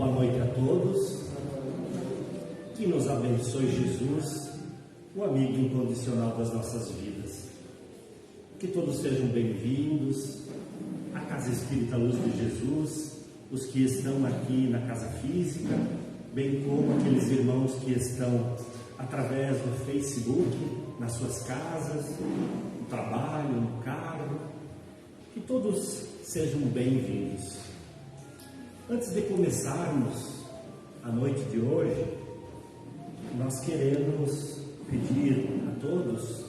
Boa noite a todos. Que nos abençoe Jesus, o amigo incondicional das nossas vidas. Que todos sejam bem-vindos à Casa Espírita Luz de Jesus, os que estão aqui na casa física, bem como aqueles irmãos que estão através do Facebook, nas suas casas, no trabalho, no carro. Que todos sejam bem-vindos. Antes de começarmos a noite de hoje, nós queremos pedir a todos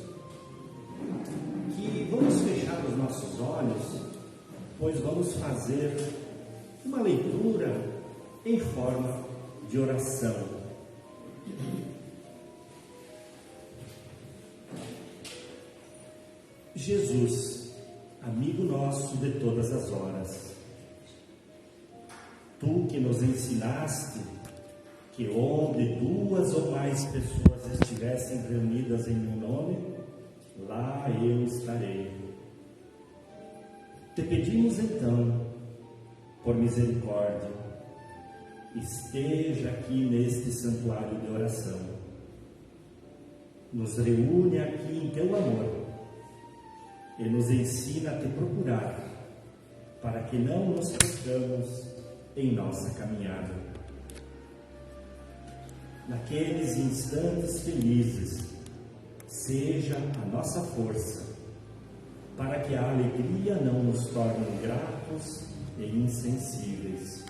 que vamos fechar os nossos olhos, pois vamos fazer uma leitura em forma de oração. Jesus, amigo nosso de todas as horas, Tu que nos ensinaste que onde duas ou mais pessoas estivessem reunidas em meu nome, lá eu estarei. Te pedimos então, por misericórdia, esteja aqui neste santuário de oração. Nos reúne aqui em teu amor e nos ensina a te procurar, para que não nos percamos em nossa caminhada. Naqueles instantes felizes, seja a nossa força, para que a alegria não nos torne ingratos e insensíveis.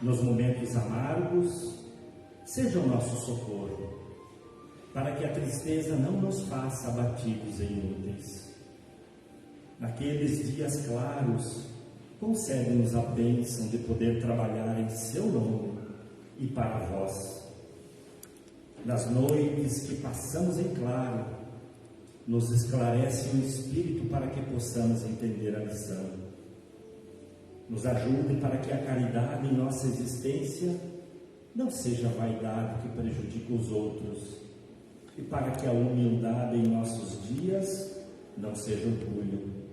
Nos momentos amargos, seja o nosso socorro, para que a tristeza não nos faça abatidos e inúteis. Naqueles dias claros, concede-nos a bênção de poder trabalhar em Seu nome e para vós. Nas noites que passamos em claro, nos esclarece o Espírito para que possamos entender a lição. Nos ajude para que a caridade em nossa existência não seja vaidade que prejudique os outros, e para que a humildade em nossos dias não seja orgulho.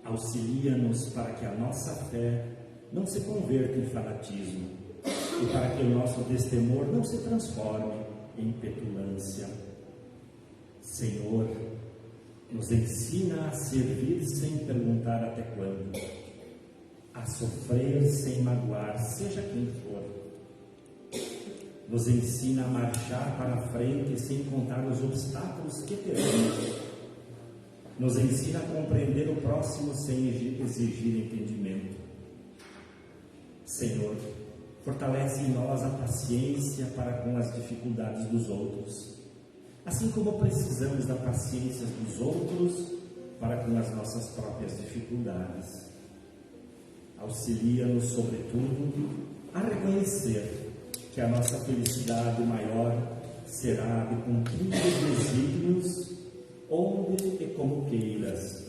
Auxilia-nos para que a nossa fé não se converta em fanatismo e para que o nosso destemor não se transforme em petulância. Senhor, nos ensina a servir sem perguntar até quando, a sofrer sem magoar, seja quem for. Nos ensina a marchar para a frente sem contar os obstáculos que teremos. Nos ensina a compreender o próximo sem exigir entendimento. Senhor, fortalece em nós a paciência para com as dificuldades dos outros, assim como precisamos da paciência dos outros para com as nossas próprias dificuldades. Auxilia-nos, sobretudo, a reconhecer que a nossa felicidade maior será de cumprir os desígnios onde e como queiras,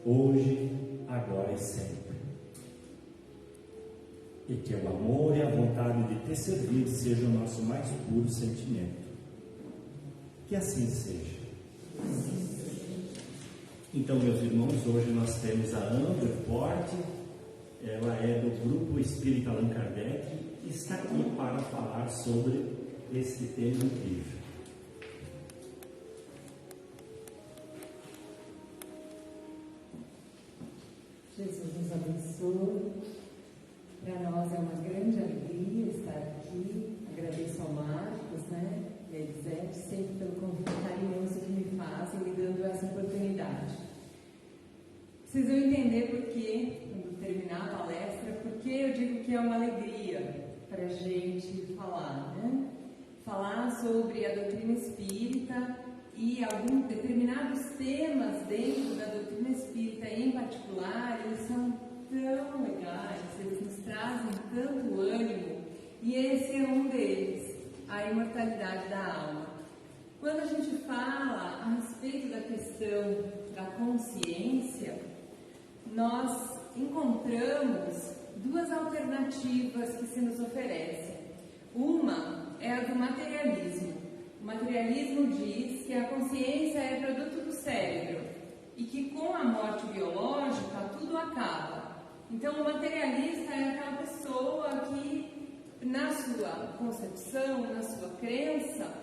hoje, agora e sempre. E que o amor e a vontade de te servir seja o nosso mais puro sentimento. Que assim seja. Então, meus irmãos, hoje nós temos a Amber Porte, ela é do Grupo Espírita Allan Kardec e está aqui para falar sobre este tema incrível. Jesus nos abençoe. Para nós é uma grande alegria estar aqui. Agradeço ao Marcos, e a Elisete, sempre pelo convite carinhoso que me fazem, me dando essa oportunidade. Vocês vão entender por que, quando terminar a palestra, porque eu digo que é uma alegria para a gente falar, Falar sobre a doutrina espírita e alguns determinados temas dentro da doutrina espírita em particular, eles são tão legais, eles nos trazem tanto ânimo, e esse é um deles, a imortalidade da alma. Quando a gente fala a respeito da questão da consciência, nós encontramos duas alternativas que se nos oferecem. Uma é a do materialismo. O materialismo diz que a consciência é produto do cérebro e que com a morte biológica tudo acaba. Então, o materialista é aquela pessoa que, na sua concepção, na sua crença,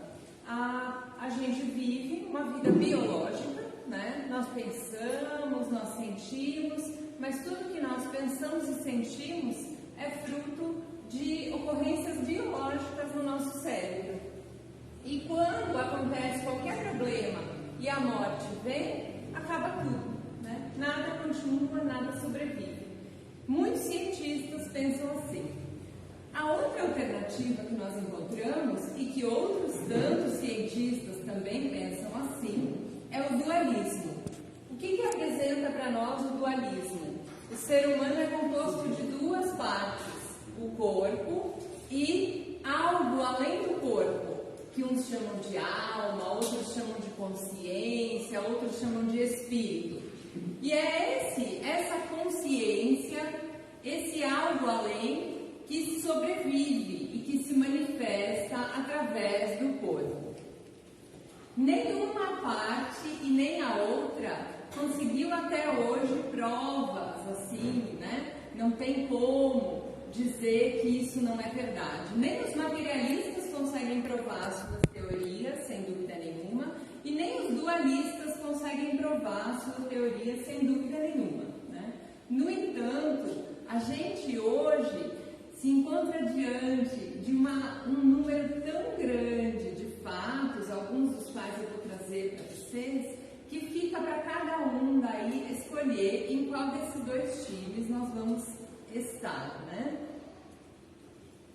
a gente vive uma vida biológica, né? Nós pensamos, nós sentimos, mas tudo que nós pensamos e sentimos é fruto de ocorrências biológicas no nosso cérebro. E quando acontece qualquer problema e a morte vem, acaba tudo, né? Nada continua, nada sobrevive. Muitos cientistas pensam assim. A outra alternativa que nós encontramos, e que outros tantos cientistas também pensam assim, é o dualismo. O que apresenta para nós o dualismo? O ser humano é composto de duas partes, o corpo e algo além do corpo, que uns chamam de alma, outros chamam de consciência, outros chamam de espírito. E é essa consciência, esse algo além, que sobrevive e que se manifesta através do corpo. Nenhuma parte e nem a outra conseguiu até hoje provas assim, né? Não tem como dizer que isso não é verdade. Nem os materialistas conseguem provar suas teorias, sem dúvida nenhuma, e nem os dualistas conseguem provar suas teorias, sem dúvida nenhuma, né? No entanto, a gente hoje se encontra diante de um número tão grande de fatos, alguns dos quais eu vou trazer para vocês, que fica para cada um daí escolher em qual desses dois times nós vamos estar, né?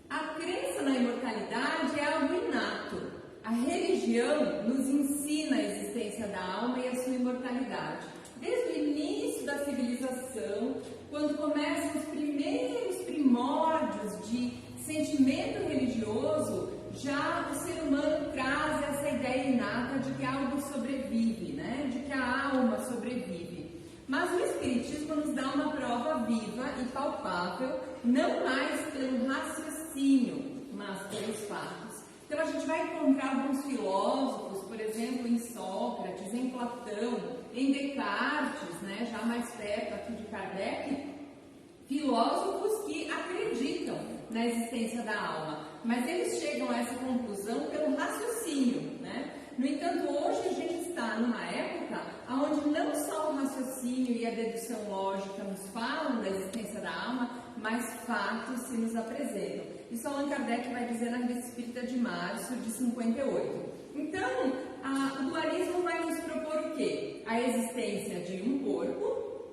A crença na imortalidade é algo inato. A religião nos ensina a existência da alma e a sua imortalidade. Desde o início da civilização, quando começam os primeiros primórdios de sentimento religioso, já o ser humano traz essa ideia inata de que algo sobrevive, né? De que a alma sobrevive. Mas o Espiritismo nos dá uma prova viva e palpável, não mais pelo raciocínio, mas pelos fatos. Então a gente vai encontrar alguns filósofos, por exemplo, em Sócrates, em Platão, em Descartes, né? Já mais perto aqui de Kardec, filósofos que acreditam na existência da alma, mas eles chegam a essa conclusão pelo raciocínio, né? No entanto, hoje a gente está numa época onde não só o raciocínio e a dedução lógica nos falam da existência da alma, mas fatos se nos apresentam. Isso Allan Kardec vai dizer na Revista Espírita de março de 58. Então, o dualismo vai nos propor o quê? A existência de um corpo,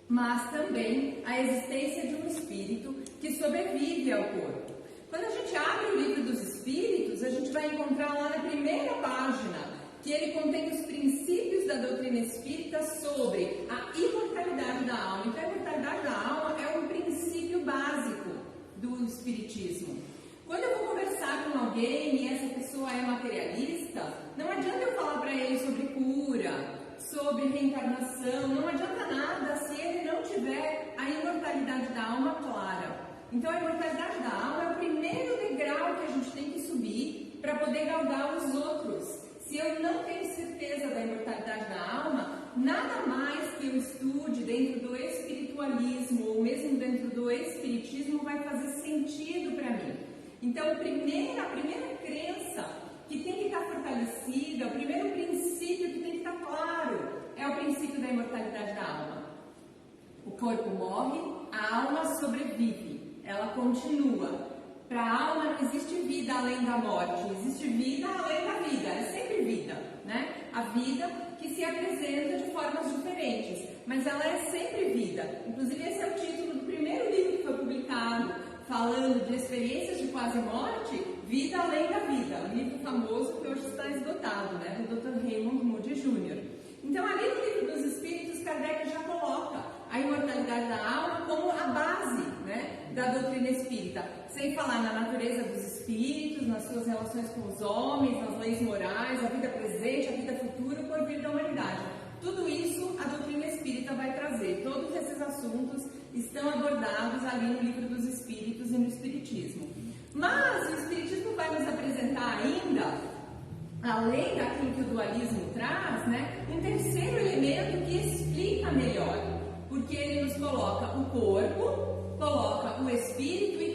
mas também a existência de um espírito que sobrevive ao corpo. Quando a gente abre o Livro dos Espíritos, a gente vai encontrar lá na primeira página que ele contém os princípios da doutrina espírita sobre a imortalidade da alma. Então, a imortalidade da alma é um princípio básico do espiritismo. Quando eu vou conversar com alguém e essa pessoa é materialista, não adianta eu falar para ele sobre cura, sobre reencarnação, não adianta nada se ele não tiver a imortalidade da alma clara. Então, a imortalidade da alma é o primeiro degrau que a gente tem que subir para poder galgar os outros. Se eu não tenho certeza da imortalidade da alma, nada mais que eu estude dentro do espiritualismo ou mesmo dentro do espiritismo vai fazer sentido para mim. Então, a primeira crença que tem que estar fortalecida, o primeiro princípio que tem que estar claro, é o princípio da imortalidade da alma. O corpo morre, a alma sobrevive. Ela continua. Para a alma não existe vida além da morte, existe vida além da vida, é sempre vida, né? A vida que se apresenta de formas diferentes, mas ela é sempre vida. Inclusive esse é o título do primeiro livro que foi publicado, falando de experiências de quase morte, Vida Além da Vida, um livro famoso que hoje está esgotado, né? Do Dr. Raymond Moody Jr. Então ali no Livro dos Espíritos, Kardec já coloca a imortalidade da alma como a base, né, da doutrina espírita, sem falar na natureza dos espíritos, nas suas relações com os homens, nas leis morais, a vida presente, a vida futura, o porvir da humanidade. Tudo isso a doutrina espírita vai trazer. Todos esses assuntos estão abordados ali no Livro dos Espíritos e no Espiritismo. Mas o Espiritismo vai nos apresentar ainda, além daquilo que o dualismo traz, né, um terceiro elemento que explica melhor. Porque ele nos coloca o corpo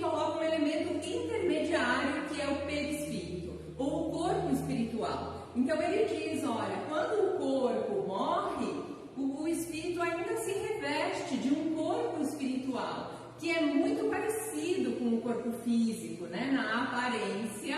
coloca um elemento intermediário que é o perispírito, ou o corpo espiritual. Então ele diz, olha, quando o corpo morre, o espírito ainda se reveste de um corpo espiritual, que é muito parecido com o corpo físico, né, na aparência,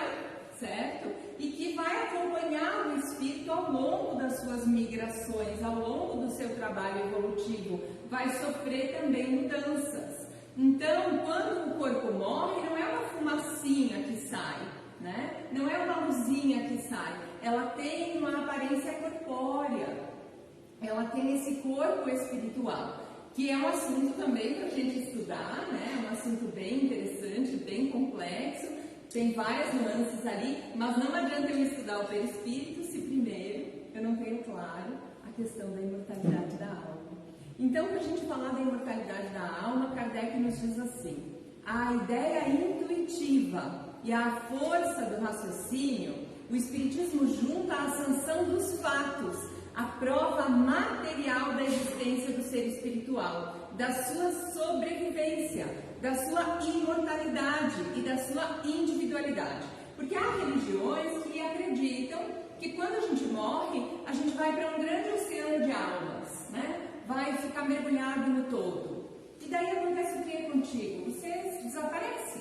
certo? E que vai acompanhar o espírito ao longo das suas migrações, ao longo do seu trabalho evolutivo, vai sofrer também mudanças. Então, quando o corpo morre, não é uma fumacinha que sai, né? Não é uma luzinha que sai, ela tem uma aparência corpórea, ela tem esse corpo espiritual, que é um assunto também para a gente estudar, né? É um assunto bem interessante, bem complexo, tem várias nuances ali, mas não adianta eu estudar o perispírito se primeiro eu não tenho claro a questão da imortalidade da alma. Então, para a gente falar da imortalidade da alma, Kardec nos diz assim: a ideia intuitiva e a força do raciocínio, o Espiritismo junta a sanção dos fatos, a prova material da existência do ser espiritual, da sua sobrevivência, da sua imortalidade e da sua individualidade. Porque há religiões que acreditam que quando a gente morre, a gente vai para um grande oceano de almas, né? Vai ficar mergulhado no todo. E daí acontece o que contigo? Você desaparece.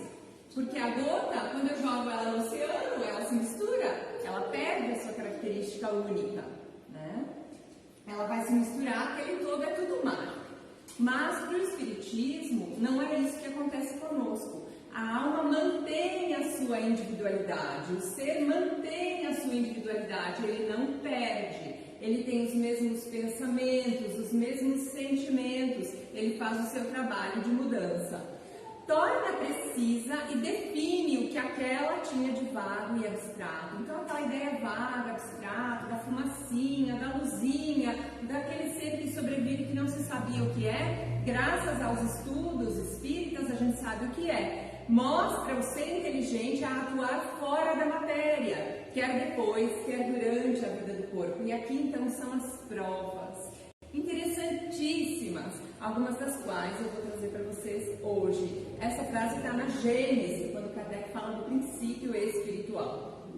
Porque a gota, quando eu jogo ela no oceano, ela se mistura, ela perde a sua característica única, né? Ela vai se misturar, aquele todo é tudo mar. Mas para o Espiritismo, não é isso que acontece conosco. A alma mantém a sua individualidade, o ser mantém a sua individualidade, ele não perde. Ele tem os mesmos pensamentos, os mesmos sentimentos, ele faz o seu trabalho de mudança. Torna precisa e define o que aquela tinha de vago e abstrato. Então aquela ideia vaga, abstrata, da fumacinha, da luzinha, daquele ser que sobrevive que não se sabia o que é, graças aos estudos espíritas a gente sabe o que é. Mostra o ser inteligente a atuar fora da matéria, quer depois, quer durante a vida do corpo. E aqui então são as provas interessantíssimas, algumas das quais eu vou trazer para vocês hoje. Essa frase está na Gênesis, quando Kardec fala do princípio espiritual.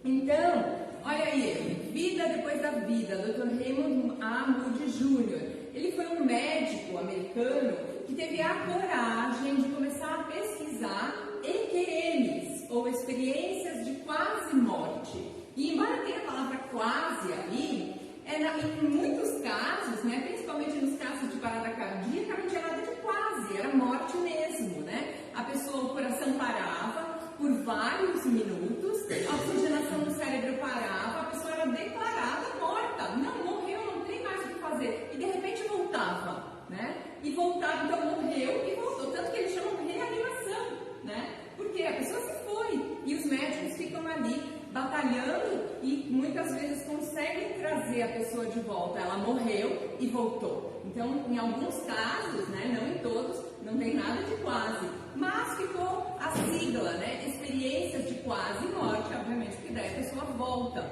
Então, olha aí, Vida Depois da Vida, Dr. Raymond A. Moody Jr. Ele foi um médico americano que teve a coragem de começar a pesquisar EQMs, ou experiências de quase morte. E embora tenha a palavra quase ali, em muitos casos, né, principalmente nos casos de parada cardíaca, não tinha nada de quase, era morte mesmo, né? A pessoa, o coração parava por vários minutos, a oxigenação do cérebro parava, a pessoa era declarada morta, não, morreu, não tem mais o que fazer, e de repente voltava, né? E voltava, então morreu e voltou, tanto que eles chamam de reanimação, né? Porque a pessoa se foi, e os médicos ficam ali batalhando e muitas vezes conseguem trazer a pessoa de volta. Ela morreu e voltou. Então, em alguns casos, né, não em todos, não tem nada de quase, mas ficou a sigla, né, experiências de quase morte, obviamente, porque daí a pessoa volta.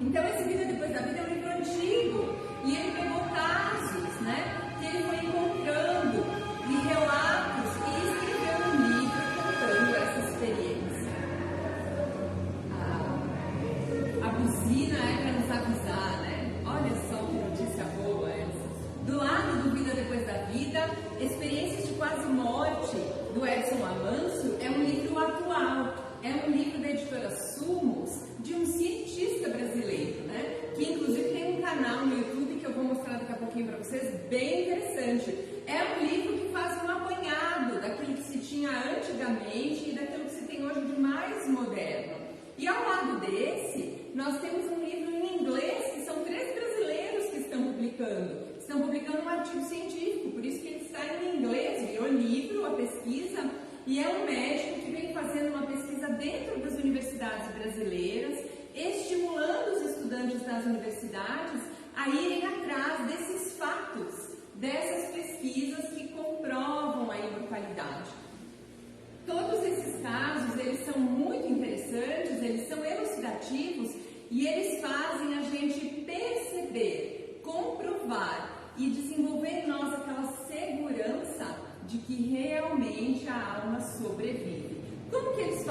Então, esse Vida Depois da Vida é um livro antigo e ele pegou casos, né, que ele foi encontrando e relatos e escreveu um livro contando essa experiência. A buzina é para nos avisar, né? Olha só que notícia boa essa. Do lado do Vida Depois da Vida, Experiências de Quase Morte, do Edson Amâncio, é um livro atual. É um livro da editora Sumos, de um cientista brasileiro, né? Que inclusive tem um canal no YouTube que eu vou mostrar daqui a pouquinho para vocês, bem interessante. É um livro que faz um apanhado daquilo que se tinha antigamente e daquilo que se tem hoje de mais moderno. E ao lado desse, nós temos um livro em inglês, que são 3 brasileiros que estão publicando. Estão publicando um artigo científico, por isso que ele está em inglês, virou livro, a pesquisa, e é um médico que vem fazendo uma pesquisa dentro das universidades brasileiras, estimulando os estudantes das universidades a irem atrás desses fatos, dessas pesquisas que comprovam a imortalidade. Todos esses casos, eles são muito interessantes, eles são elucidativos e eles fazem a gente perceber, comprovar e desenvolver em nós aquela segurança de que realmente a alma sobrevive.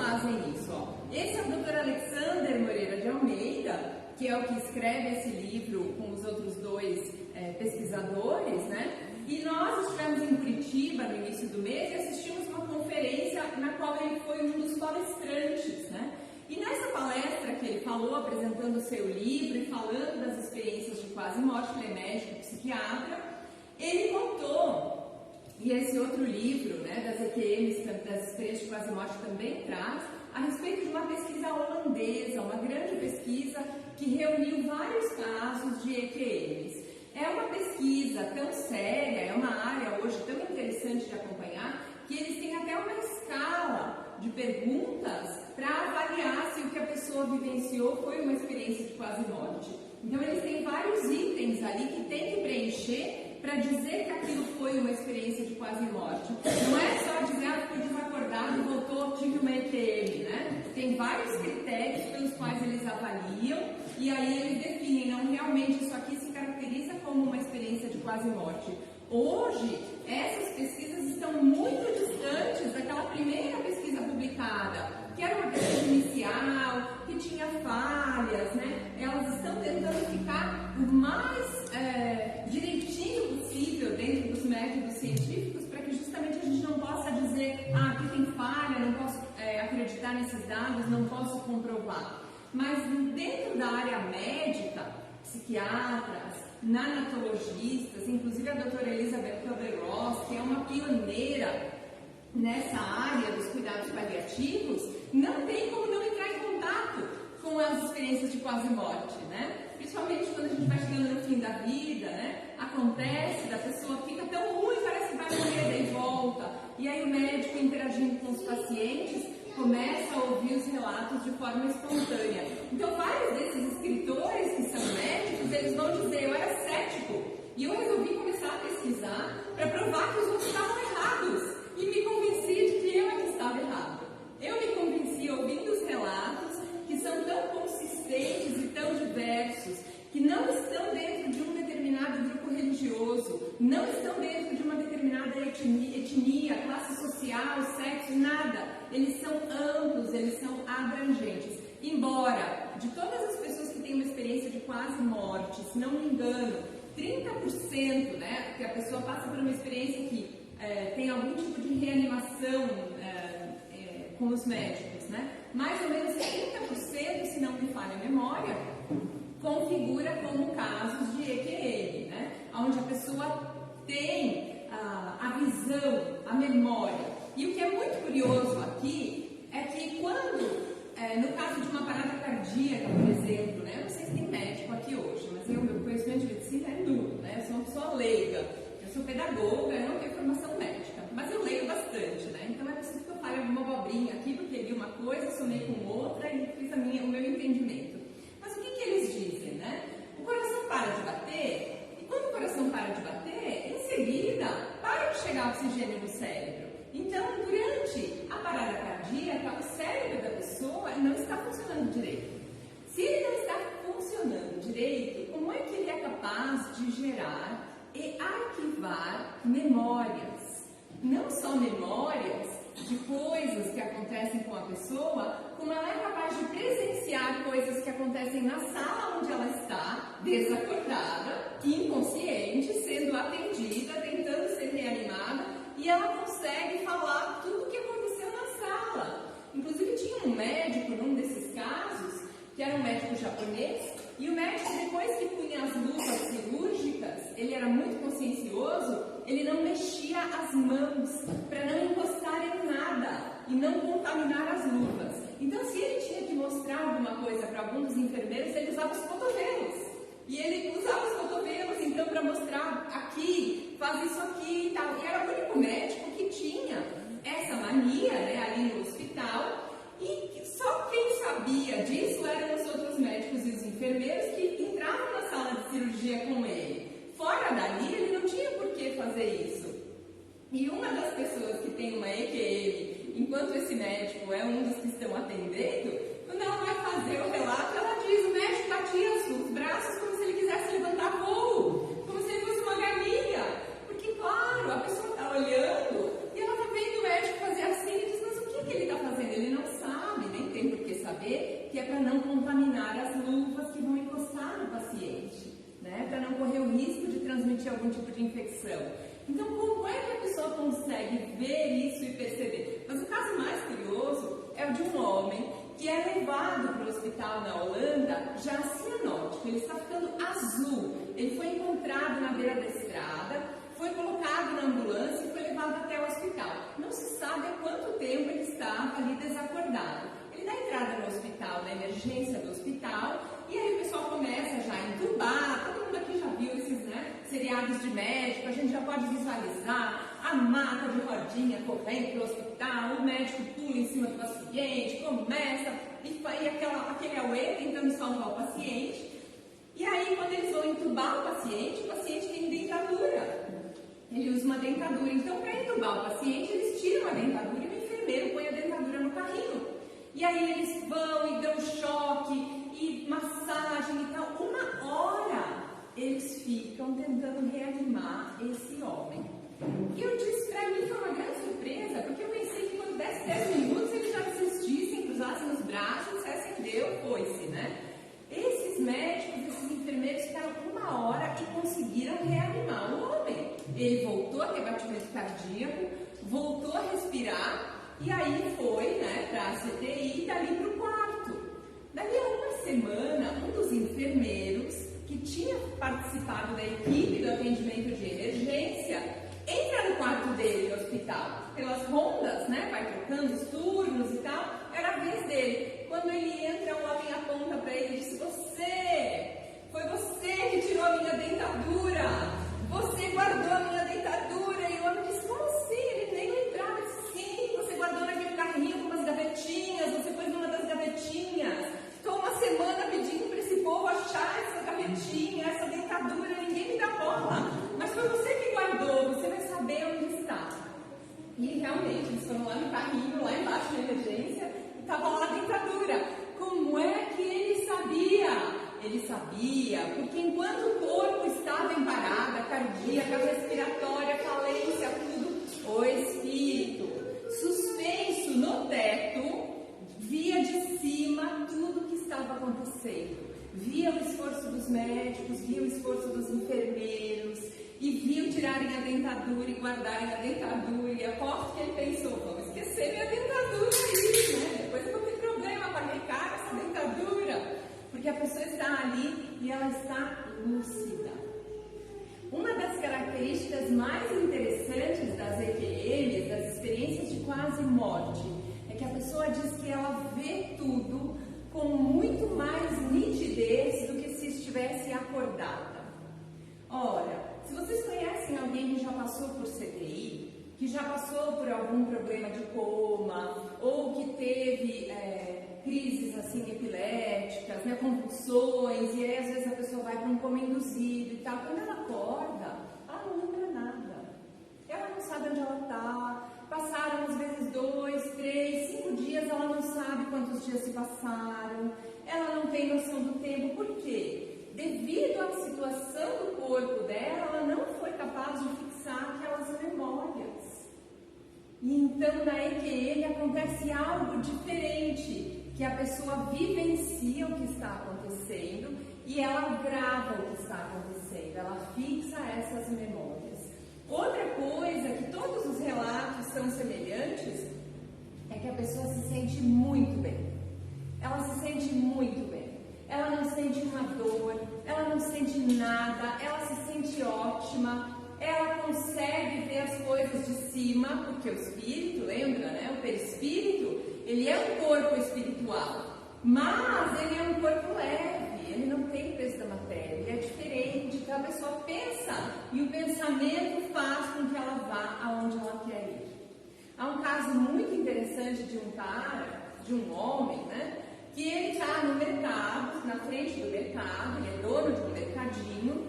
fazem isso? Ó. Esse é o Dr. Alexander Moreira de Almeida, que é o que escreve esse livro com os outros dois pesquisadores, né? E nós estivemos em Curitiba no início do mês e assistimos uma conferência na qual ele foi um dos palestrantes, né? E nessa palestra que ele falou, apresentando o seu livro e falando das experiências de quase morte, ele é médico, psiquiatra, ele contou, e esse outro livro, né, das EQMs, das experiências de quase morte também traz, a respeito de uma pesquisa holandesa, uma grande pesquisa que reuniu vários casos de EQMs. É uma pesquisa tão séria, é uma área hoje tão interessante de acompanhar, que eles têm até uma escala de perguntas para avaliar se o que a pessoa vivenciou foi uma experiência de quase morte. Então, eles têm vários itens ali que tem que preencher para dizer que aquilo foi uma experiência de quase morte. Não é só dizer, fui desacordado e voltou, tive uma EQM, né? Tem vários critérios pelos quais eles avaliam e aí eles definem, não, realmente isso aqui se caracteriza como uma experiência de quase morte. Hoje, essas pesquisas estão muito distantes daquela primeira pesquisa publicada, que era uma pesquisa inicial, que tinha falhas, né? Elas estão tentando ficar o mais direitinho possível dentro dos métodos científicos, para que justamente a gente não possa dizer, aqui tem falha, não posso acreditar nesses dados, não posso comprovar. Mas dentro da área médica, psiquiatras, nanatologistas, inclusive a doutora Elizabeth Kubler-Ross, que é uma pioneira nessa área dos cuidados paliativos, não tem como não entrar em contato com as experiências de quase morte, né? Principalmente quando a gente vai chegando no fim da vida, né? Acontece, da pessoa fica tão ruim, parece que vai morrer, daí volta. E aí o médico, interagindo com os pacientes, começa a ouvir os relatos de forma espontânea. Então, vários desses escritores que são médicos, eles vão dizer, eu era cético, e eu resolvi começar a pesquisar para provar que os outros estavam errados. E me convenci de que eu é que estava errado. Eu me convenci ouvindo os relatos que são tão consistentes e tão diversos, que não estão dentro de um determinado grupo religioso, não estão dentro de uma determinada etnia, classe social, sexo, nada. Eles são amplos, eles são abrangentes. Embora, de todas as pessoas que têm uma experiência de quase morte, se não me engano, 30%, né, que a pessoa passa por uma experiência que tem algum tipo de reanimação com os médicos, né? Mais ou menos 30%, se não me falha a memória, configura como casos de EQM, né? Onde a pessoa tem a visão, a memória. E o que é muito curioso aqui é que quando, no caso de uma parada cardíaca, por exemplo, né? Eu não sei se tem médico aqui hoje, mas o meu conhecimento de medicina é nulo, né? Eu sou uma pessoa leiga. Eu sou pedagoga, eu não tenho formação médica, mas eu leio bastante, né? Então é possível que eu fale alguma abobrinha aqui, porque li uma coisa, somei com outra e fiz o meu entendimento. Mas o que eles dizem, né? O coração para de bater, e quando o coração para de bater, em seguida, para de chegar oxigênio no cérebro. Então, durante a parada cardíaca, o cérebro da pessoa não está funcionando direito. Se ele não está funcionando direito, como é que ele é capaz de gerar e arquivar memórias? Não só memórias de coisas que acontecem com a pessoa, como ela é capaz de presenciar coisas que acontecem na sala onde ela está, desacordada, inconsciente, sendo atendida, tentando ser reanimada, e ela consegue falar tudo o que aconteceu na sala. Inclusive tinha um médico num desses casos, que era um médico japonês, e o médico, depois que punha as luvas cirúrgicas, ele era muito consciencioso, ele não mexia as mãos para não encostar em nada e não contaminar as luvas. Então, se ele tinha que mostrar alguma coisa para algum dos enfermeiros, ele usava os cotovelos. E ele usava os cotovelos, então, para mostrar aqui, faz isso aqui e tal. E era o único médico que tinha essa mania, né, ali no hospital. E só quem sabia disso eram os outros médicos e os enfermeiros que entravam na sala de cirurgia com ele. Fora dali, ele não tinha por que fazer isso. E uma das pessoas que tem uma EQM, enquanto esse médico é um dos que estão atendendo, quando ela vai fazer o relato, ela diz, o médico batia os braços como se ele quisesse levantar voo, como se ele fosse uma galinha. Porque, claro, a pessoa está olhando e ela está vendo o médico fazer assim e diz, mas o que ele está fazendo? Ele não sabe. algum tipo de infecção. Então, como é que a pessoa consegue ver isso e perceber? Mas o caso mais curioso é o de um homem que é levado para o hospital na Holanda já cianótico, ele está ficando azul, ele foi encontrado na beira da estrada, foi colocado na ambulância e foi levado até o hospital. Não se sabe há quanto tempo ele estava ali desacordado. Ele dá entrada no hospital, na emergência do hospital, e aí o pessoal começa já a entubar. Todo mundo aqui já viu esses, né, seriados de médico, a gente já pode visualizar a maca de rodinha correndo para o hospital, o médico pula em cima do paciente, começa, e aí aquele auê tentando salvar o paciente. E aí, quando eles vão entubar o paciente tem dentadura. Ele usa uma dentadura. Então, para entubar o paciente, eles tiram a dentadura e o enfermeiro põe a dentadura no carrinho. E aí eles vão e dão choque e massagem e tal. 1 hora eles ficam tentando reanimar esse homem. E eu disse, para mim foi uma grande surpresa, porque eu pensei que quando desse 10 minutos eles já desistissem, cruzassem os braços, dissessem deu, foi-se, né? Esses médicos, esses enfermeiros ficaram 1 hora e conseguiram reanimar o homem. Ele voltou a ter batimento cardíaco, voltou a respirar e aí foi, né, para a CTI e dali para o quarto. Dali a 1 semana, um dos enfermeiros que tinha participado da equipe do atendimento de emergência entra no quarto dele no hospital. Pelas rondas, né, vai trocando os turnos e tal, era a vez dele. Quando ele entra, o homem aponta para ele e diz: foi você que tirou a minha dentadura, você guardou a minha dentadura. E o homem disse: como assim? Ele nem lembrava. Ele disse: sim, você guardou naquele carrinho com umas gavetinhas, você pôs numa das gavetinhas. Estou 1 semana pedindo para esse povo achar essa gavetinha, essa dentadura, ninguém me dá bola. Mas foi você que guardou, você vai saber onde está. E realmente, eles foram lá no carrinho, lá embaixo na emergência, e estava lá a dentadura. Como é que ele sabia? Ele sabia, porque enquanto o corpo estava em parada cardíaca, respiratória, falência, tudo, o espírito, suspenso no teto, via de cima tudo o que estava acontecendo. Via o esforço dos médicos, via o esforço dos enfermeiros, e viu tirarem a dentadura e guardarem a dentadura. E aposto que ele pensou: vamos esquecer minha dentadura aí, né? Depois eu vou ter problema para arrancar essa dentadura. Porque a pessoa está ali e ela está lúcida. Uma das características mais interessantes das EQMs, das experiências de quase morte, é que a pessoa diz que ela vê tudo com muito mais nitidez do que se estivesse acordada. Ora, se vocês conhecem alguém que já passou por CTI, que já passou por algum problema de coma, ou que teve crises assim epiléticas, né, convulsões, e aí às vezes a pessoa vai para um coma induzido e tal, quando ela acorda, ela não lembra nada. Ela não sabe onde ela está, passaram às vezes 2, 3, 5 dias, ela não sabe quantos dias se passaram, ela não tem noção do tempo. Por quê? Devido à situação do corpo dela, ela não foi capaz de fixar aquelas memórias. E então na EQM acontece algo diferente, que a pessoa vivencia o que está acontecendo e ela grava o que está acontecendo, ela fixa essas memórias. Outra coisa, que todos os relatos são semelhantes, é que a pessoa se sente muito bem. Ela se sente muito bem. Ela não sente uma dor, ela não sente nada, ela se sente ótima, ela consegue ver as coisas de cima, porque o espírito, lembra, né? O perispírito, ele é um corpo espiritual, mas ele é um corpo leve, ele não tem peso da matéria, ele é diferente. Então a pessoa pensa e o pensamento faz com que ela vá aonde ela quer ir. Há um caso muito interessante de um cara, de um homem, né? Que ele está no mercado, na frente do mercado, ele é dono de um mercadinho,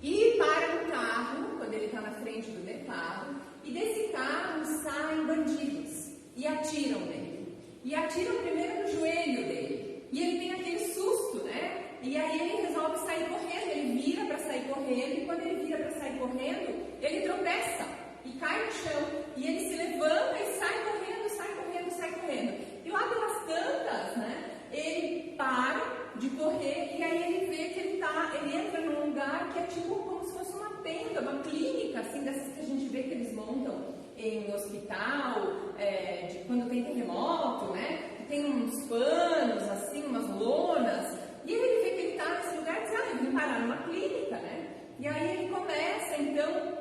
e para um carro, quando ele está na frente do mercado, e desse carro saem bandidos, e atiram nele. E atiram primeiro no joelho dele, e ele tem aquele susto, né? E aí ele resolve sair correndo, ele vira para sair correndo, e quando ele vira para sair correndo, ele tropeça, e cai no chão, e ele se levanta e sai correndo, sai correndo, sai correndo. E lá pelas tantas, né, ele para de correr e aí ele vê que ele entra num lugar que é tipo como se fosse uma em hospital, quando tem terremoto, né? Tem uns panos, assim, umas lonas, e ele vê que ele está nesse lugar e diz, eu vim parar numa clínica, né? E aí ele começa, então,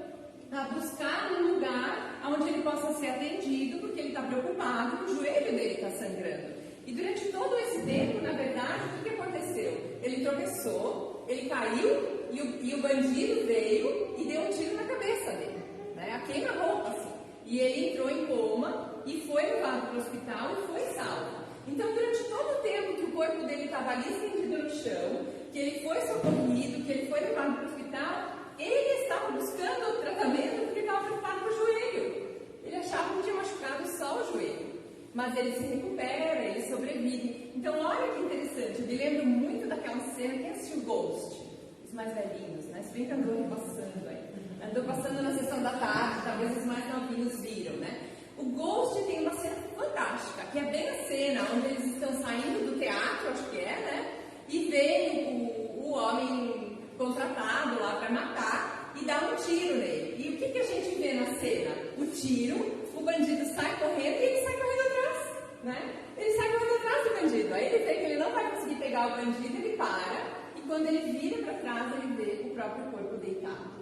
a buscar um lugar onde ele possa ser atendido, porque ele está preocupado que o joelho dele está sangrando. E durante todo esse tempo, na verdade, o que aconteceu? Ele tropeçou, ele caiu, e o bandido veio e deu um tiro na cabeça dele, né? A queima-roupa, assim. E ele entrou em coma e foi levado para o hospital e foi salvo. Então, durante todo o tempo que o corpo dele estava ali estendido no chão, que ele foi socorrido, que ele foi levado para o hospital, ele estava buscando o tratamento porque estava preocupado com o joelho. Ele achava que tinha machucado só o joelho. Mas ele se recupera, ele sobrevive. Então, olha que interessante. Eu me lembro muito daquela cena. Quem assistiu Ghost? Os mais velhinhos, né? Se bem que andou passando aí. Andou passando na sessão da tarde, talvez os mais novinhos viram, né? O Ghost tem uma cena fantástica, que é bem a cena onde eles estão saindo do teatro, acho que é, né? E vem o homem contratado lá para matar e dá um tiro nele. E o que a gente vê na cena? O tiro, o bandido sai correndo e ele sai correndo atrás, né? Ele sai correndo atrás do bandido. Aí ele vê que ele não vai conseguir pegar o bandido, ele para. E quando ele vira para trás, ele vê o próprio corpo deitado.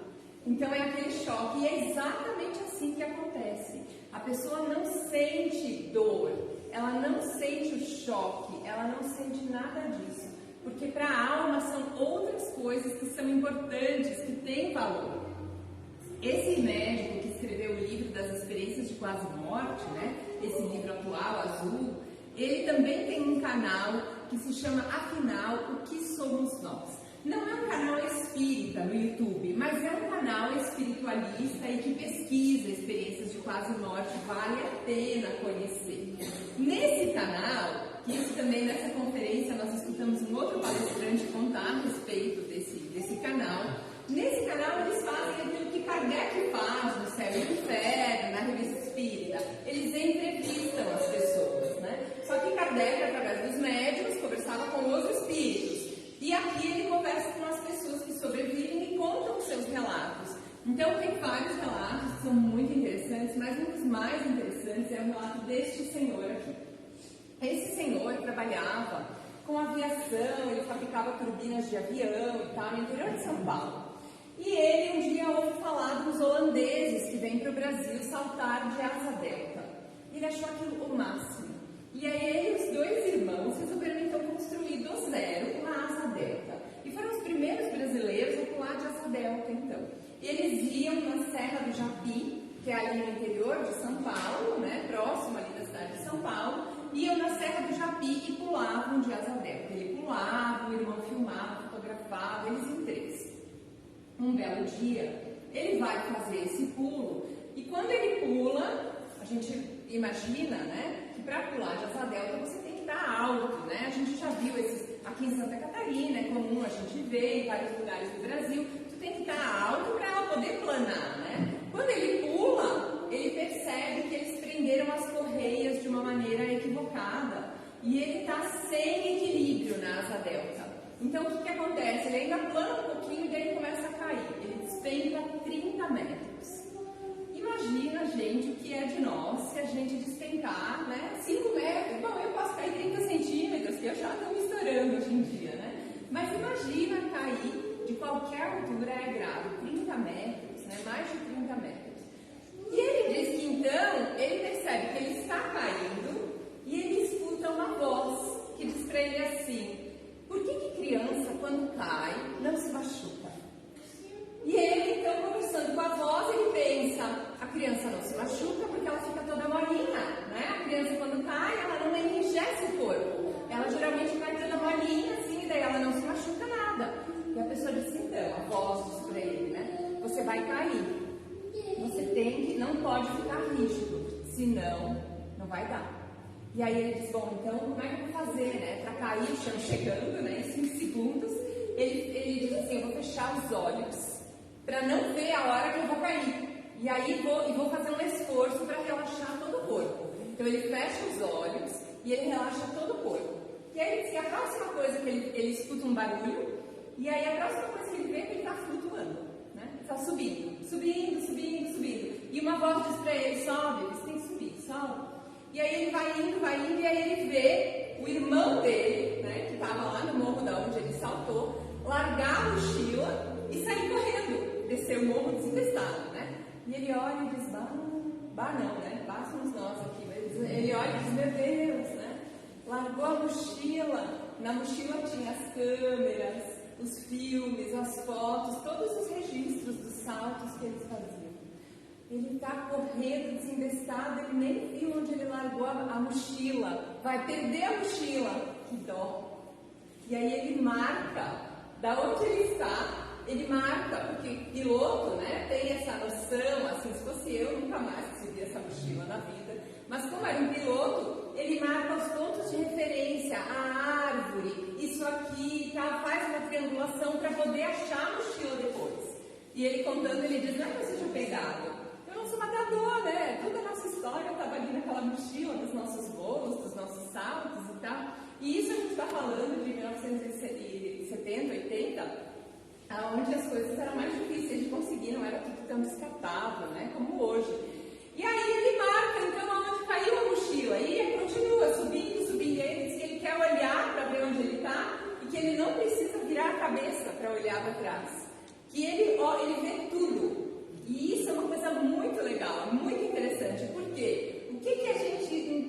Então é aquele choque. E é exatamente assim que acontece. A pessoa não sente dor, ela não sente o choque, ela não sente nada disso. Porque para a alma são outras coisas que são importantes, que têm valor. Esse médico que escreveu o livro das experiências de quase morte, né? Esse livro atual, azul, ele também tem um canal que se chama Afinal, o que somos nós? Não é um canal espírita no YouTube, mas é um canal espiritualista e que pesquisa experiências de quase morte, vale a pena conhecer. Nesse canal, que isso também nessa conferência nós escutamos um outro palestrante contar a respeito desse canal. Nesse canal eles fazem aquilo que Kardec faz no Céu e no Inferno, na Revista Espírita. Eles entrevistam as pessoas, né? Só que Kardec, através dos médiuns, conversava com os espíritos. E aqui ele conversa com as pessoas que sobrevivem e contam os seus relatos. Então tem vários relatos que são muito interessantes, mas um dos mais interessantes é o relato deste senhor aqui. Esse senhor trabalhava com aviação, ele fabricava turbinas de avião e tal, no interior de São Paulo. E ele um dia ouve falar dos holandeses que vêm para o Brasil saltar de asa delta. Ele achou aquilo o máximo. E aí ele e os dois irmãos resolveram então construir do zero uma asa delta. E foram os primeiros brasileiros a pular de asa delta, então. Eles iam na Serra do Japi, que é ali no interior de São Paulo, né, próximo ali da cidade de São Paulo, iam na Serra do Japi e pulavam de asa delta. Ele pulava, o irmão filmava, fotografava, eles em três. Um belo dia, ele vai fazer esse pulo, e quando ele pula, a gente imagina, né, que para pular de asa delta você tem que estar alto, né? A gente já viu esses aqui em Santa Catarina, é comum a gente ver em vários lugares do Brasil, tu tem que estar alto para ela poder planar, né? Quando ele pula, ele percebe que eles prenderam as correias de uma maneira equivocada e ele está sem equilíbrio na asa delta. Então o que acontece? Ele ainda plana um pouquinho e daí ele começa a cair. Ele despenca 30 metros. Imagina, gente, o que é de nós se a gente despencar, né? 5 metros. Bom, eu posso cair 30 centímetros, que eu já estou me estourando hoje em dia, né? Mas imagina cair de qualquer altura, é grave, 30 metros, né? Mais de 30 metros. E ele diz que então, ele percebe que ele está caindo e ele escuta uma voz que diz para ele assim: por que criança, quando cai, não se machuca? E ele, então, conversando com a voz, ele pensa, a criança não se machuca porque ela fica toda molinha, né? A criança, quando cai, ela não enrijece o corpo. Ela geralmente vai toda molinha, assim, e daí ela não se machuca nada. E a pessoa diz, então, a voz diz pra ele, né? Você vai cair. Você não pode ficar rígido, senão não vai dar. E aí ele diz, bom, então como é que eu vou fazer, né? Para cair, o chão chegando, né? Em 5 segundos, ele diz assim, eu vou fechar os olhos para não ver a hora que eu vou cair. E aí vou fazer um esforço para relaxar todo o corpo. Então ele fecha os olhos e ele relaxa todo o corpo. E aí ele diz que a próxima coisa que ele escuta um barulho, e aí a próxima coisa que ele vê é que ele está flutuando, né? Está subindo. E uma voz diz para ele, sobe, você tem que subir, sobe. E aí ele vai indo, e aí ele vê o irmão dele, né, que estava lá no morro da onde ele saltou, largar a mochila e sair correndo, descer o morro desinvestado, né? E ele olha e diz, bah não, né? Bah somos nós aqui. Mas ele olha e diz, meu Deus, né? Largou a mochila, na mochila tinha as câmeras, os filmes, as fotos, todos os registros dos saltos que eles faziam. Ele está correndo, desinvestado, ele nem viu onde ele largou a mochila. Vai perder a mochila. Que dó. E aí ele marca, da onde ele está, ele marca, porque piloto, né, tem essa noção, assim, se fosse eu, nunca mais recebi essa mochila na vida. Mas como era um piloto, ele marca os pontos de referência, a árvore, isso aqui, tá, faz uma triangulação para poder achar a mochila depois. E ele contando, ele diz, não é que eu seja pegado. Eu não sou matador, né? Toda a nossa história estava ali naquela mochila dos nossos voos, dos nossos saltos e tal. E isso a gente está falando de 1970, 80, onde as coisas eram mais difíceis de conseguir, não era tudo tão descartável, né? Como hoje. E aí ele marca, então, onde caiu a mochila. E ele continua subindo, e ele diz que ele quer olhar para ver onde ele está e que ele não precisa virar a cabeça para olhar para trás. Que ele vê tudo. E isso é uma coisa muito legal, muito interessante, porque o que a gente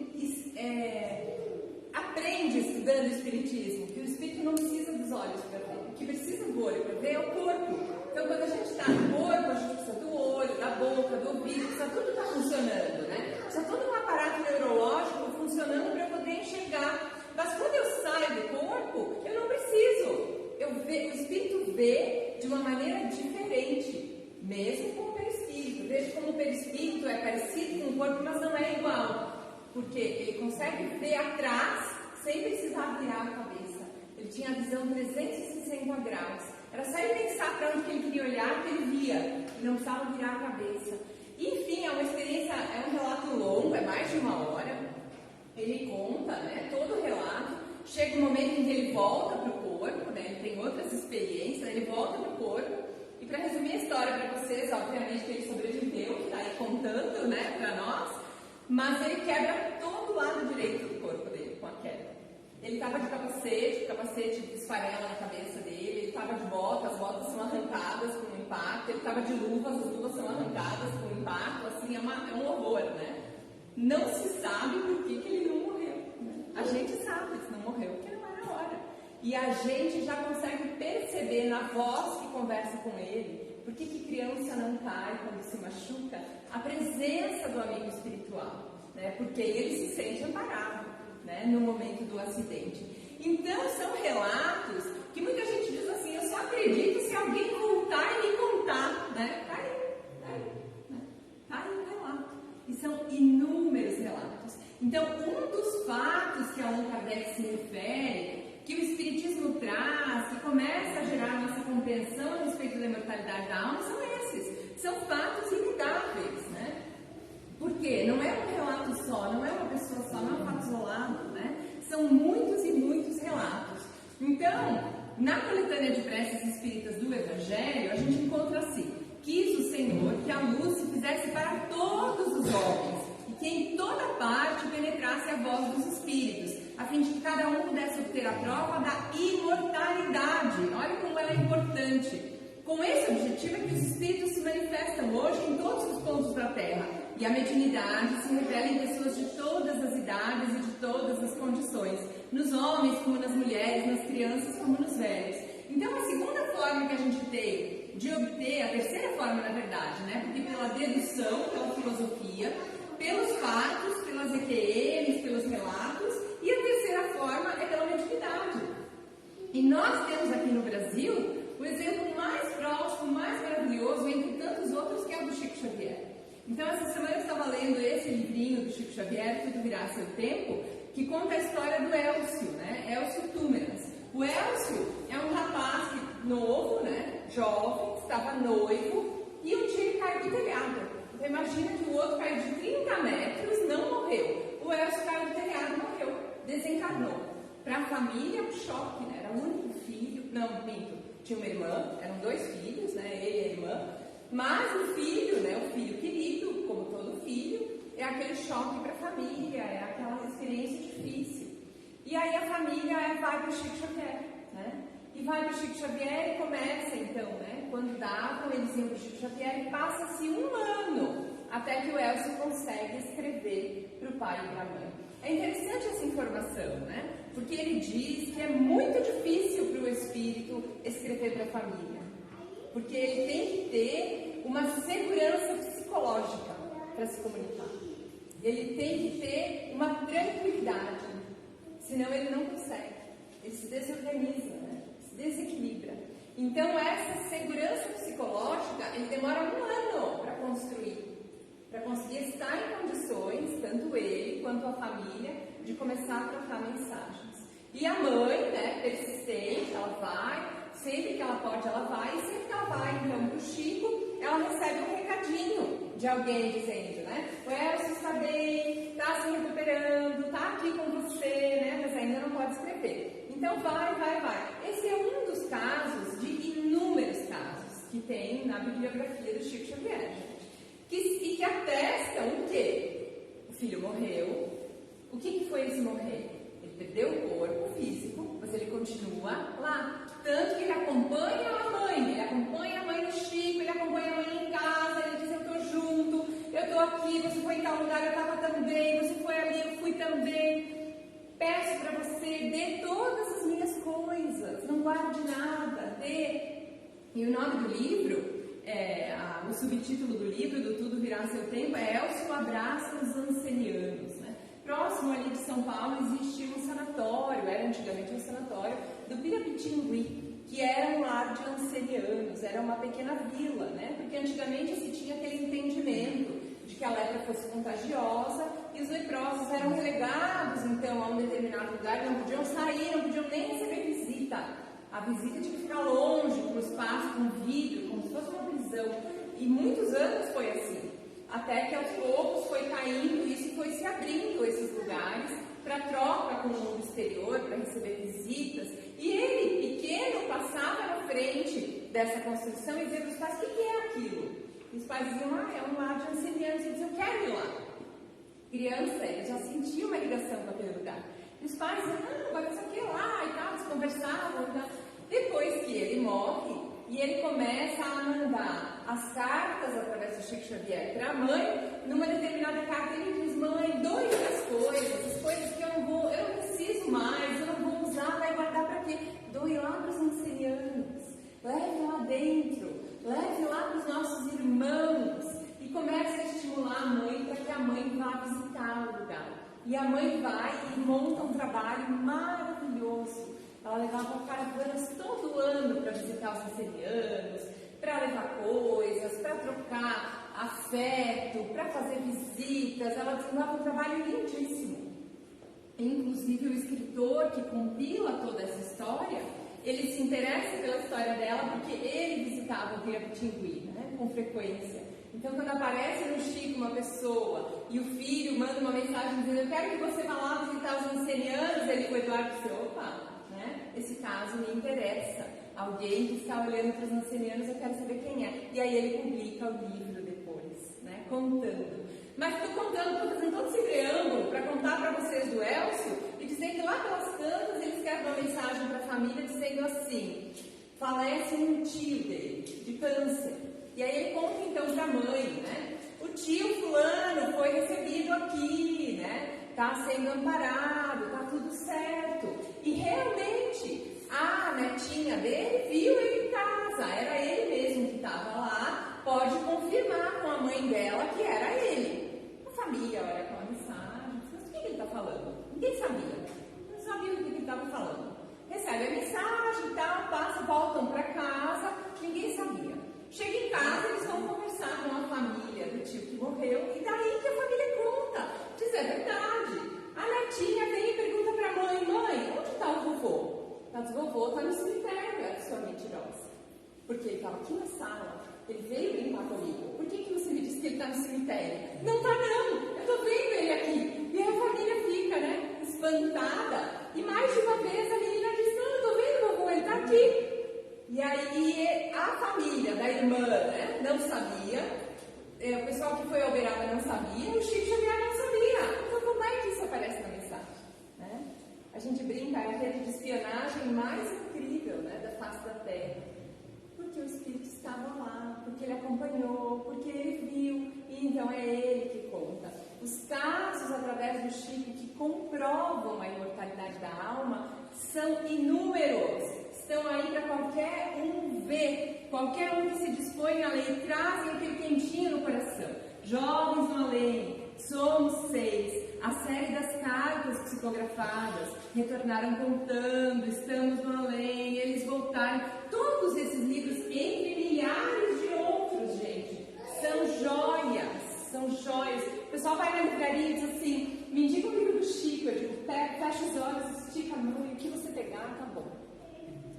aprende estudando o Espiritismo? Que o Espírito não precisa dos olhos para ver, o que precisa do olho para ver é o corpo. Então, quando a gente está no corpo, a gente precisa do olho, da boca, do ouvido, tudo está funcionando, né? Precisa todo um aparato neurológico funcionando para poder enxergar. Mas quando eu saio do corpo, eu não preciso. O Espírito vê de uma maneira diferente. Mesmo com o perispírito. Veja como o perispírito é parecido com o corpo, mas não é igual. Porque ele consegue ver atrás sem precisar virar a cabeça. Ele tinha a visão 360 graus. Era só ele pensar para onde ele queria olhar que ele via. E não precisava virar a cabeça. Enfim, é uma experiência, é um relato longo, é mais de 1 hora. Ele conta, né, todo o relato. Chega um momento em que ele volta para o corpo, né, ele tem outras experiências, ele volta para o corpo. E para resumir a história para vocês, obviamente que ele sobreviveu, que está aí contando, né, para nós, mas ele quebra todo o lado direito do corpo dele com a queda. Ele estava de capacete, o capacete esfarela na cabeça dele, ele estava de bota, as botas são arrancadas com o impacto, ele estava de luvas, as luvas são arrancadas com o impacto, assim, é um horror, né? Não se sabe por que ele não morreu, né? A gente sabe se não morreu, porque não era a hora. E a gente já consegue perceber na voz que conversa com ele, por que criança não cai quando se machuca, a presença do amigo espiritual, né? Porque ele se sente amparado, né, no momento do acidente. Então, são relatos que muita gente diz assim, eu só acredito se alguém voltar e me contar, né? Tá aí um relato. E são inúmeros relatos. Então, um dos fatos que Allan Kardec se refere, que o Espiritismo traz, que começa a gerar nossa compreensão a respeito da imortalidade da alma, são esses. São fatos imutáveis, né? Porque não é um relato só, não é uma pessoa só, não é um fato isolado, né? São muitos e muitos relatos. Então, na coletânea de preces espíritas do Evangelho, a gente encontra assim: quis o Senhor que a luz se fizesse para todos os homens, e que em toda parte penetrasse a voz dos espíritos, a fim de que cada um pudesse obter a prova da imortalidade. Olha como ela é importante. Com esse objetivo é que os espíritos se manifestam hoje em todos os pontos da Terra, e a mediunidade se revela em pessoas de todas as idades e de todas as condições, nos homens como nas mulheres, nas crianças como nos velhos. Então, a segunda forma que a gente tem de obter, a terceira forma, na verdade, né? Porque pela dedução, pela filosofia, pelos fatos, pelas EQMs, pelos relatos, e a terceira forma é pela mediunidade. E nós temos aqui no Brasil o exemplo mais próximo, mais maravilhoso, entre tantos outros, que é o do Chico Xavier. Então, essa semana eu estava lendo esse livrinho do Chico Xavier, Tudo Virá a Seu Tempo, que conta a história do Elcio, né? Elcio Túmeras. O Elcio é um rapaz novo, né? Jovem, estava noivo, e um dia ele caiu do telhado. Então, imagina que o outro caiu de 30 metros, não morreu. O Elcio caiu do telhado, morreu, desencarnou. Para a família, um choque, né? Era o único filho, não, minto. Tinha uma irmã, eram 2 filhos, né? Ele e a irmã. Mas o filho, né, o filho querido, como todo filho, é aquele choque para a família, é aquela experiência difícil. E aí a família vai para o Chico Xavier, né? E vai para o Chico Xavier e começa então, né? Quando davam, eles iam para o Chico Xavier e passa-se 1 ano até que o Elcio consegue escrever para o pai e para a mãe. É interessante essa informação, né? Porque ele diz que é muito difícil para o espírito escrever para a família. Porque ele tem que ter uma segurança psicológica para se comunicar. Ele tem que ter uma tranquilidade, senão ele não consegue. Ele se desorganiza, né? Se desequilibra. Então essa segurança psicológica, ele demora 1 ano para construir. Para conseguir estar em condições, tanto ele quanto a família, de começar a trocar mensagens. E a mãe, né, persistente, ela vai, sempre que ela pode, ela vai, e sempre que ela vai, então, para o Chico, ela recebe um recadinho de alguém dizendo, né, o Elcio está bem, está se recuperando, está aqui com você, né, mas ainda não pode escrever. Então, vai. Esse é um dos casos, de inúmeros casos, que tem na bibliografia do Chico Xavier, e que atestam o quê? O filho morreu. O que foi esse morrer? Ele perdeu o corpo físico, mas ele continua lá. Tanto que ele acompanha a mãe do Chico, ele acompanha a mãe em casa, ele diz, eu estou junto, eu estou aqui, você foi em tal lugar, eu estava também, você foi ali, eu fui também. Peço para você, dê todas as minhas coisas, não guarde nada, dê. E o nome do livro, o subtítulo do livro, do Tudo Virá Seu Tempo, é Elcio abraça os ancenianos, né? Próximo ali de São Paulo existia um sanatório, era antigamente um sanatório do Pirapitingui, que era um lar de ancenianos, era uma pequena vila, né? Porque antigamente se tinha aquele entendimento de que a lepra fosse contagiosa e os leprosos eram relegados então a um determinado lugar, não podiam sair, não podiam nem receber visita. A visita tinha que ficar longe, com espaço, com vidro, como se fosse uma prisão. E muitos anos foi assim. Até que aos poucos foi caindo isso e foi se abrindo esses lugares para troca com o mundo exterior, para receber visitas. E ele, pequeno, passava na frente dessa construção e dizia para os pais, o que é aquilo? E os pais diziam, é um lar de ancenianos. Ele dizia, eu quero ir lá. Criança, ele já sentia uma ligação com aquele lugar. E os pais diziam, não, vai fazer o que lá e tal, eles conversavam e tal. Depois que ele morre, e ele começa a mandar as cartas através do Chico Xavier para a mãe, numa determinada carta ele diz, mãe, doe as coisas que eu não preciso mais, eu não vou usar, vai guardar para quê? Doe lá para os ancenianos, leve lá dentro, leve lá para os nossos irmãos, e começa a estimular a mãe para que a mãe vá visitar o lugar. E a mãe vai e monta um trabalho maravilhoso. Ela levava caravanas todo ano para visitar os ancenianos, para levar coisas, para trocar afeto, para fazer visitas. Ela desenvolve um trabalho lindíssimo. Inclusive o escritor que compila toda essa história, ele se interessa pela história dela porque ele visitava o Pirapitingui, né, com frequência. Então, quando aparece no Chico uma pessoa e o filho manda uma mensagem dizendo, eu quero que você vá lá visitar os ancenianos, ele com o Eduardo disse, opa, esse caso me interessa, alguém que está olhando para os ancenianos, eu quero saber quem é. E aí ele publica o livro depois, né, contando. Mas estou fazendo todo esse preâmbulo para contar para vocês do Elcio e dizer que lá pelas tantas ele escreve uma mensagem para a família dizendo assim, falece um tio dele, de câncer. E aí ele conta então para a mãe, né, o tio fulano foi recebido aqui, né, está sendo amparado, está tudo certo. E realmente, a netinha dele viu ele em casa, era ele mesmo que estava lá, pode confirmar com a mãe dela que era ele. A família olha aquela mensagem, mas o que ele está falando? Ninguém sabia, não sabia o que ele estava falando. Recebe a mensagem e tal, voltam para casa, ninguém sabia. Chega em casa, eles vão conversar com a família do tio que morreu, e daí que a família conta, diz, é verdade. A netinha vem e pergunta para a mãe, onde está o vovô? Ela diz, vovô está no cemitério, ela disse, sua mentirosa. Porque ele estava aqui na sala, ele veio brincar comigo. Por que você me disse que ele está no cemitério? Não está não, eu estou vendo ele aqui. E aí a família fica, né, espantada. E mais de uma vez a menina diz, não, eu estou vendo o vovô, ele está aqui. E aí a família, daí irmã, né, não sabia. O pessoal que foi ao Uberaba não sabia, o Chico Xavier não sabia. Então, como é que isso aparece na mensagem? Né? A gente brinca, é a rede de espionagem mais incrível, né, da face da Terra. Porque o Espírito estava lá, porque ele acompanhou, porque ele viu, e então é ele que conta. Os casos através do Chico que comprovam a imortalidade da alma são inúmeros. Estão aí para qualquer um ver, qualquer um que se dispõe a ler e trazem aquele quentinho no coração. Jovens no além, somos 6, a série das cartas psicografadas, retornaram contando, estamos no além, eles voltaram. Todos esses livros, entre milhares de outros, gente, são joias, são joias. O pessoal vai na livraria e diz assim, me indica um livro do Chico, eu digo, fecha os olhos, estica a mão e o que você pegar, tá bom.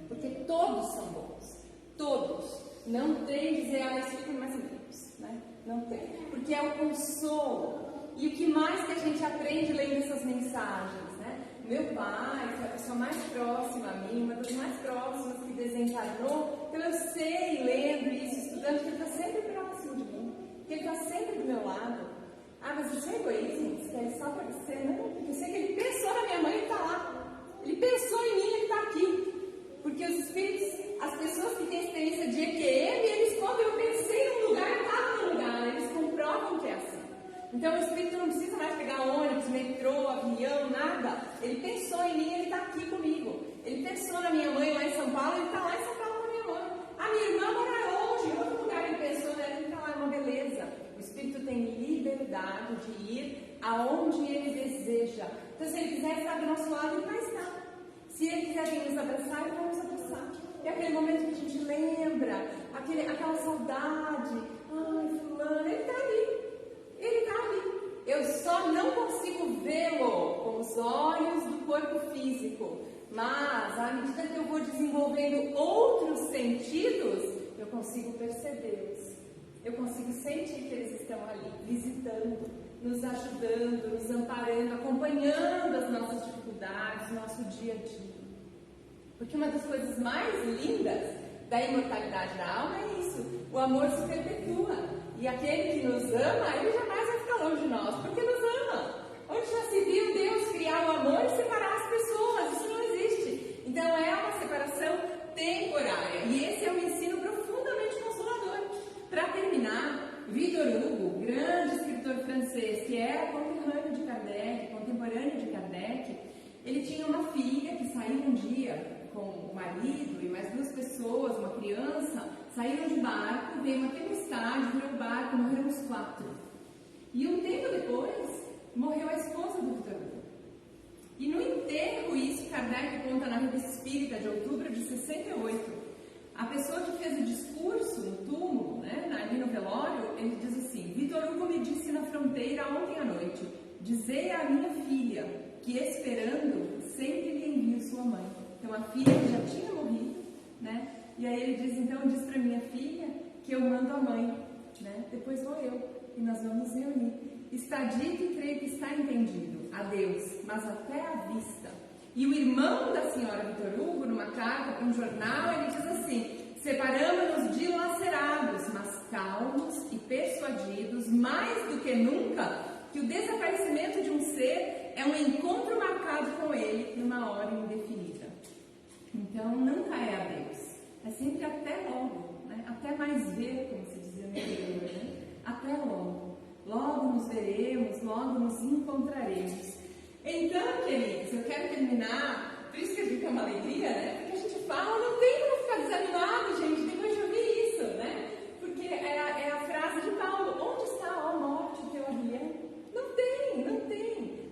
Porque todos são bons, todos. Não tem dizer, esse livro é mais ou menos, né? Não tem. Porque é o consolo. E o que mais que a gente aprende lendo essas mensagens, né? Meu pai, que é a pessoa mais próxima a mim, uma das mais próximas que desencarnou, então eu sei, lendo isso, estudando, que ele está sempre próximo de mim, que ele está sempre do meu lado. Ah, mas isso é egoísmo? Você quer só para você? Não, porque eu sei que ele pensou na minha mãe e está lá. Ele pensou em mim e ele está aqui. Porque os espíritos, as pessoas que têm experiência de EQM, eles, quando eu pensei num lugar, estavam no lugar, eles comprovam que é assim. Então o espírito não precisa mais pegar ônibus, metrô, avião, nada. Ele pensou em mim, ele está aqui comigo. Ele pensou na minha mãe lá em São Paulo, ele está lá em São Paulo com a minha mãe. A minha irmã mora longe, em outro lugar ele pensou nela, ele está lá, é uma beleza. O espírito tem liberdade de ir aonde ele deseja. Então se ele quiser estar do nosso lado, ele vai estar. Se ele quiser vir nos abraçar, ele vai nos abraçar. É aquele momento que a gente lembra, aquela saudade. Ai, fulano, ele está ali. Ele está ali. Eu só não consigo vê-lo com os olhos do corpo físico. Mas, à medida que eu vou desenvolvendo outros sentidos, eu consigo percebê-los. Eu consigo sentir que eles estão ali, visitando, nos ajudando, nos amparando, acompanhando as nossas dificuldades, nosso dia a dia. Porque uma das coisas mais lindas da imortalidade da alma é isso, o amor se perpetua. E aquele que nos ama, ele jamais vai ficar longe de nós, porque nos ama. Onde já se viu Deus criar o amor e separar as pessoas? Isso não existe. Então é uma separação temporária. E esse é um ensino profundamente consolador. Para terminar, Victor Hugo, grande escritor francês, que era contemporâneo de Kardec, ele tinha uma filha que saiu um dia com o marido e mais 2 pessoas, uma criança, saíram de barco, veio uma tempestade, virou o barco, morreram os 4. E um tempo depois, morreu a esposa do Victor Hugo. E no enterro, isso Kardec conta na Revista Espírita de outubro de 68, a pessoa que fez o discurso no túmulo, né, ali no velório, ele diz assim, Victor Hugo me disse na fronteira ontem à noite, dizei à minha filha que esperando sempre lhe envio sua mãe. Então a filha que já tinha morrido, né? E aí ele diz, então diz para minha filha que eu mando a mãe, né? Depois vou eu e nós vamos nos reunir. Está dito e creio que está entendido. Adeus, mas até a vista. E o irmão da senhora Victor Hugo, numa carta para um jornal, ele diz assim, separamos-nos dilacerados, mas calmos e persuadidos, mais do que nunca, que o desaparecimento de um ser é um encontro marcado com ele numa hora indefinida. Então, nunca é adeus, é sempre até logo, né? Até mais ver, como se dizia no interior, né? Até logo. Logo nos veremos, logo nos encontraremos. Então, queridos, eu quero terminar, por isso que eu digo que é uma alegria, né? Porque a gente fala, não tem como ficar desanimado, gente, depois de ouvir isso, né? Porque é a frase de Paulo, onde está, ó morte, o teu aguilhão?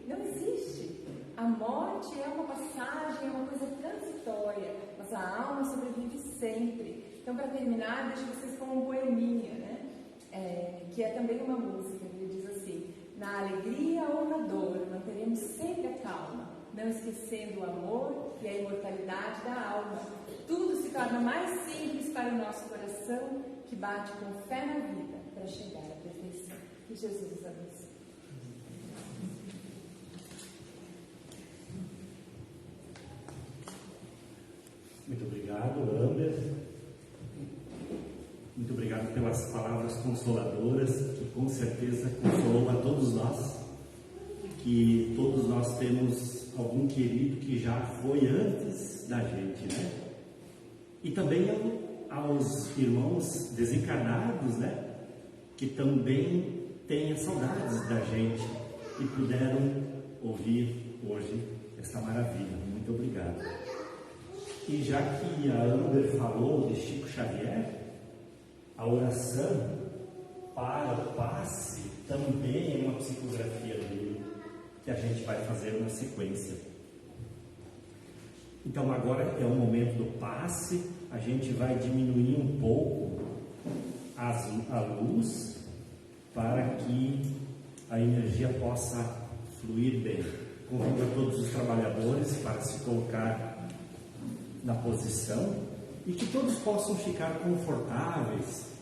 Não existe. A morte é uma passagem, é uma coisa transitória, mas a alma sobrevive sempre. Então, para terminar, deixo vocês com um poeminha, né? Que é também uma música, que diz assim, na alegria ou na dor, manteremos sempre a calma, não esquecendo o amor e a imortalidade da alma. Tudo se torna mais simples para o nosso coração, que bate com fé na vida para chegar à perfeição. Que Jesus os abençoe. Muito obrigado, Amber. Muito obrigado. pelas palavras consoladoras, que com certeza consolou a todos nós, que todos nós temos algum querido que já foi antes da gente, né? E também aos irmãos desencarnados, né? Que também têm saudades da gente e puderam ouvir hoje essa maravilha. Muito obrigado. E já que a Amber falou de Chico Xavier, a oração para o passe também é uma psicografia dele, que a gente vai fazer na sequência. Então agora é o momento do passe, a gente vai diminuir um pouco a luz para que a energia possa fluir bem. Convido a todos os trabalhadores para se colocar na posição e que todos possam ficar confortáveis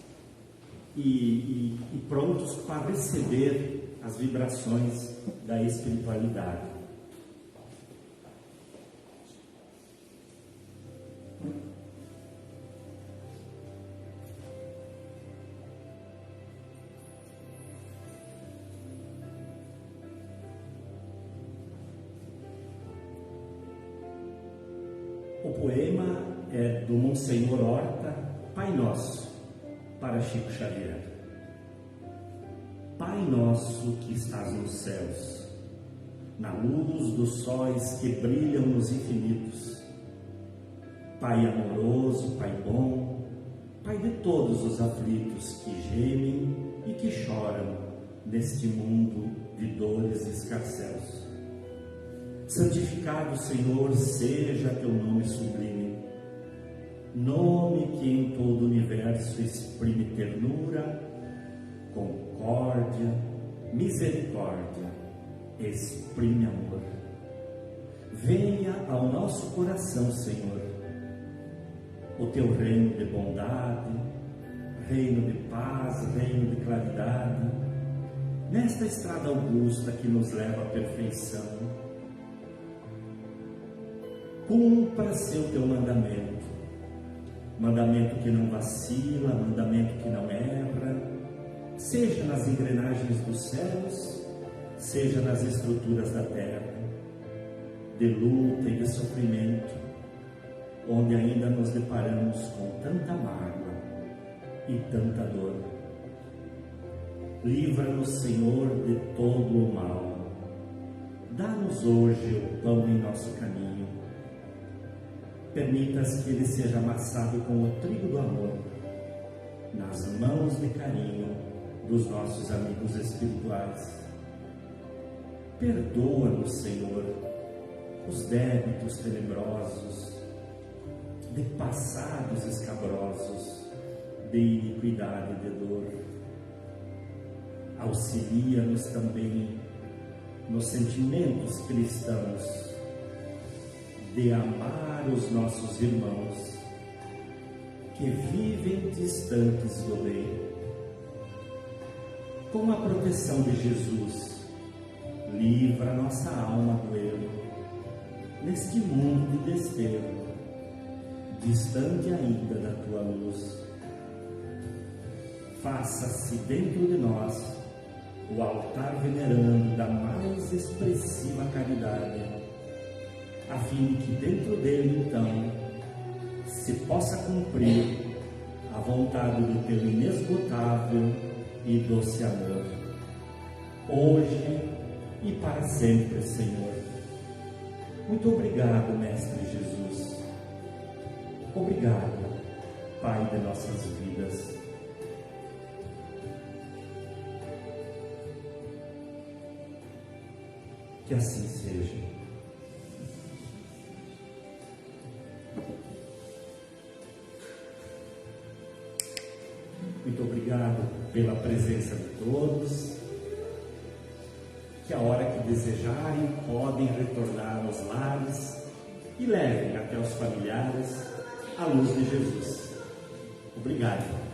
e prontos para receber as vibrações da espiritualidade. O poema é do Monsenhor Horta, Pai Nosso, para Chico Xavier. Pai nosso que estás nos céus, na luz dos sóis que brilham nos infinitos, Pai amoroso, Pai bom, Pai de todos os aflitos que gemem e que choram neste mundo de dores e escarcéus. Santificado, Senhor, seja teu nome sublime, nome que em todo o universo exprime ternura, concórdia, misericórdia, exprime amor. Venha ao nosso coração, Senhor, o teu reino de bondade, reino de paz, reino de claridade, nesta estrada augusta que nos leva à perfeição. Cumpra-se o teu mandamento, mandamento que não vacila, mandamento que não erra, seja nas engrenagens dos céus, seja nas estruturas da terra, de luta e de sofrimento, onde ainda nos deparamos com tanta mágoa e tanta dor. Livra-nos, Senhor, de todo o mal. Dá-nos hoje o pão em nosso caminho. Permitas que ele seja amassado com o trigo do amor, nas mãos de carinho dos nossos amigos espirituais. Perdoa-nos, Senhor, os débitos tenebrosos, de passados escabrosos, de iniquidade e de dor. Auxilia-nos também nos sentimentos cristãos, de amar os nossos irmãos que vivem distantes do bem. Com a proteção de Jesus, livra nossa alma do erro, neste mundo de desterro, distante ainda da tua luz. Faça-se dentro de nós o altar venerando da mais expressiva caridade, a fim que dentro dele, então, se possa cumprir a vontade do teu inesgotável e doce amor, hoje e para sempre, Senhor. Muito obrigado, Mestre Jesus. Obrigado, Pai de nossas vidas. Que assim seja. Muito obrigado pela presença de todos. Que a hora que desejarem podem retornar aos lares e levem até os familiares a luz de Jesus. Obrigado.